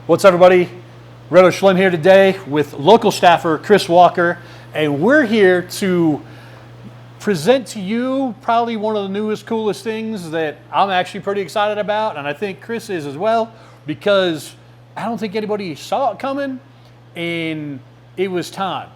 What's up, everybody? Roto Schlem here today with local staffer Chris Walker, and we're here to present to you probably one of the newest, coolest things that I'm actually pretty excited about, and I think Chris is as well, because I don't think anybody saw it coming, and it was time.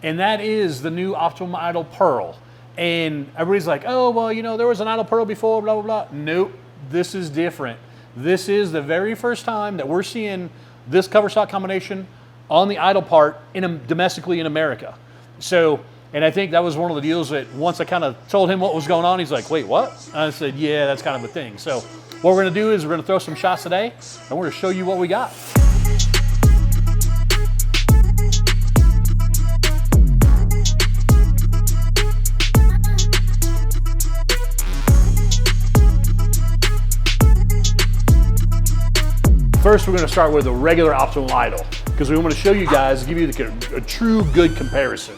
And that is the new Optimum Idol Pearl. And everybody's like, oh, well, you know, there was an Idol Pearl before, blah, blah, blah. Nope, this is different. This is the very first time that we're seeing this cover stock combination on the Idol part domestically in America. So, and I think that was one of the deals that once I kind of told him what was going on, he's like, wait, what? And I said, yeah, that's kind of a thing. So what we're gonna do is we're gonna throw some shots today, and we're gonna show you what we got. First, we're going to start with a regular Optimum Idol, because we want to show you guys, give you a true good comparison.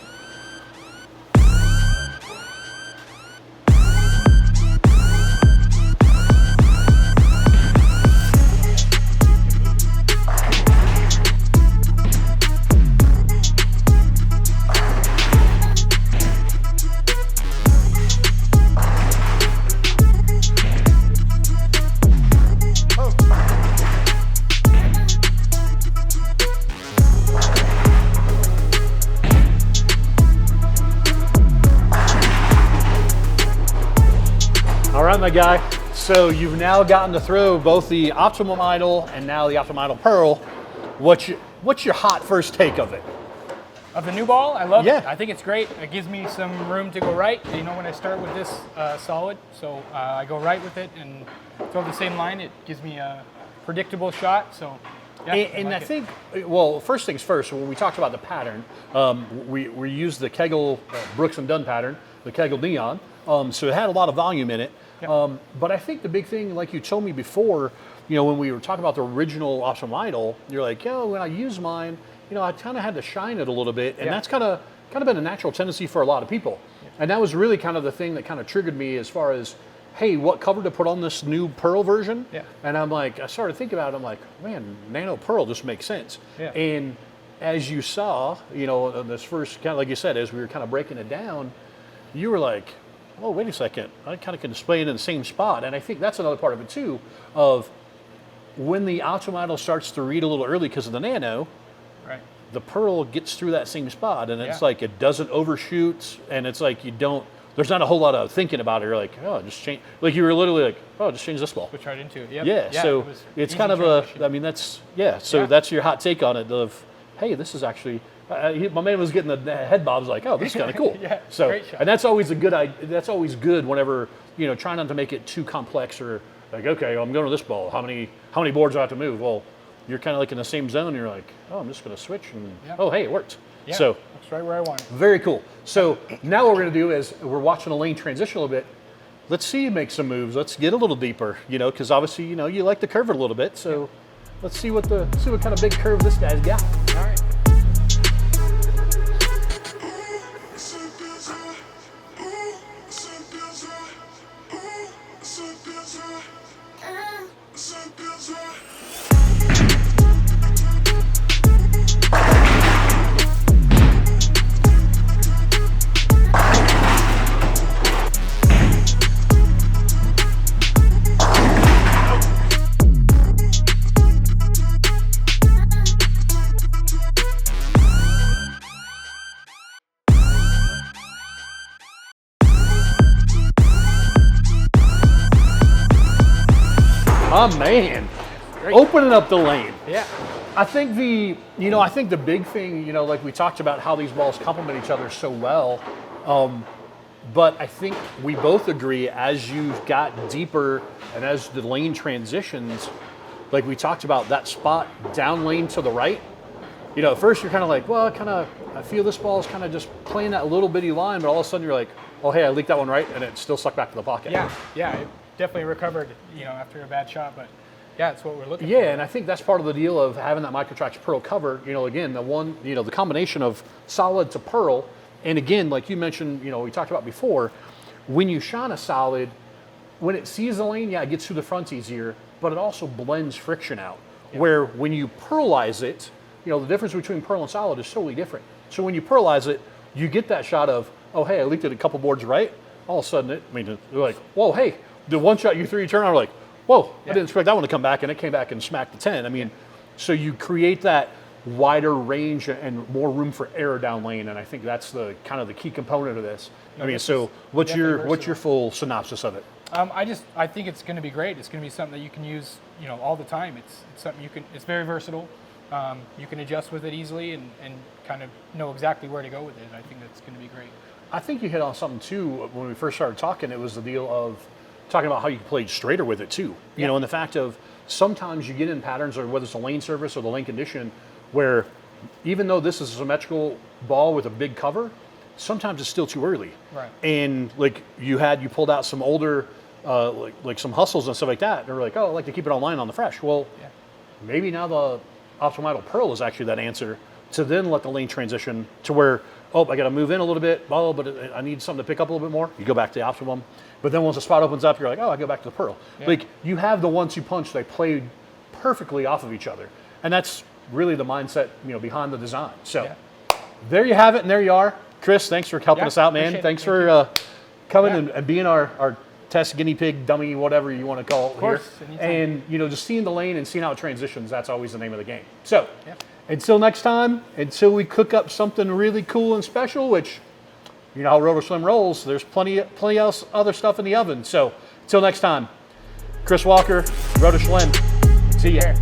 All right, my guy. So you've now gotten to throw both the Optimum Idol and now the Optimum Idol Pearl. What's your hot first take of it? Of the new ball? I love Yeah. it. I think it's great. It gives me some room to go right. You know, when I start with this solid, so I go right with it and throw the same line. It gives me a predictable shot. So, yeah. And I think, well, first things first, when we talked about the pattern, we used the Kegel Brooks and Dunn pattern, the Kegel Neon. So it had a lot of volume in it. Yep. But I think the big thing, like you told me before, you know, when we were talking about the original Optimum Idol, you're like, yo, when I use mine, you know, I kind of had to shine it a little bit, and that's kind of been a natural tendency for a lot of people. Yeah. And that was really kind of the thing that kind of triggered me as far as, hey, what cover to put on this new Pearl version? Yeah. And I'm like, I started thinking about it, I'm like, man, Nano Pearl just makes sense. Yeah. And as you saw, you know, this first, kind of like you said, as we were kind of breaking it down, you were like, oh, wait a second, I kind of can display it in the same spot. And I think that's another part of it too, of when the Optimum Idol starts to read a little early because of the Nano, right, the Pearl gets through that same spot, and it's like it doesn't overshoot, and it's like there's not a whole lot of thinking about it. You're like, oh, just change, like you were literally like, oh, just change this ball. Switch right into it, yep. Yeah, so it's kind of that's your hot take on it of, hey, this is actually, my man was getting the head bobs like, oh, this is kind of cool. Yeah, so, great shot. And that's always a good idea. That's always good whenever, you know, try not to make it too complex or like, okay, I'm going to this ball. How many boards do I have to move? Well, you're kind of like in the same zone. And you're like, oh, I'm just going to switch, and oh, hey, it worked. Yeah, so that's right where I want it. Very cool. So now what we're going to do is we're watching a lane transition a little bit. Let's see you make some moves. Let's get a little deeper, you know, because obviously, you know, you like to curve it a little bit. So let's see what kind of big curve this guy's got. All right. Oh man, opening up the lane. Yeah. I think the big thing, you know, like we talked about how these balls complement each other so well, but I think we both agree as you got deeper and as the lane transitions, like we talked about that spot down lane to the right, you know, at first you're kind of like, well, I feel this ball is kind of just playing that little bitty line, but all of a sudden you're like, oh, hey, I leaked that one right, and it still stuck back to the pocket. Yeah, it definitely recovered, you know, after a bad shot, but yeah, it's what we're looking for. Yeah, and I think that's part of the deal of having that Microtrax Pearl cover. You know, again, the combination of solid to Pearl, and again, like you mentioned, you know, we talked about before, when you shine a solid, when it sees the lane, yeah, it gets through the front easier, but it also blends friction out. where when you pearlize it, you know, the difference between pearl and solid is totally different. So when you pearlize it, you get that shot of, oh, hey, I leaked it a couple boards right. All of a sudden, you're like, whoa, hey, the one shot you threw, you turn on, like, whoa, I didn't expect that one to come back, and it came back and smacked the 10. I mean, so you create that wider range and more room for error down lane, and I think that's the kind of the key component of this. I mean, so what's your full synopsis of it? I think it's going to be great. It's going to be something that you can use, you know, all the time. It's something you can. It's very versatile. You can adjust with it easily and kind of know exactly where to go with it. I think that's going to be great. I think you hit on something too when we first started talking. It was the deal of talking about how you played straighter with it too. You know, and the fact of sometimes you get in patterns, or whether it's a lane surface or the lane condition, where even though this is a symmetrical ball with a big cover, sometimes it's still too early. Right. And like you pulled out some older, like some hustles and stuff like that. And they're like, oh, I like to keep it online on the fresh. Well, maybe now the Optimum Idol Pearl is actually that answer to then let the lane transition to where, oh, I got to move in a little bit, but I need something to pick up a little bit more. You go back to the Optimum. But then once the spot opens up, you're like, oh, I go back to the Pearl. Like you have the 1-2 punch, they played perfectly off of each other. And that's really the mindset, you know, behind the design. So there you have it, and there you are. Chris, thanks for helping us out, man. Thanks for coming and being our test guinea pig, dummy, whatever you want to call it here. Anytime. And, you know, just seeing the lane and seeing how it transitions, that's always the name of the game. So until next time, until we cook up something really cool and special, which, you know how Roto Schlem rolls, there's plenty else other stuff in the oven. So until next time, Chris Walker, Roto Schlem. See ya.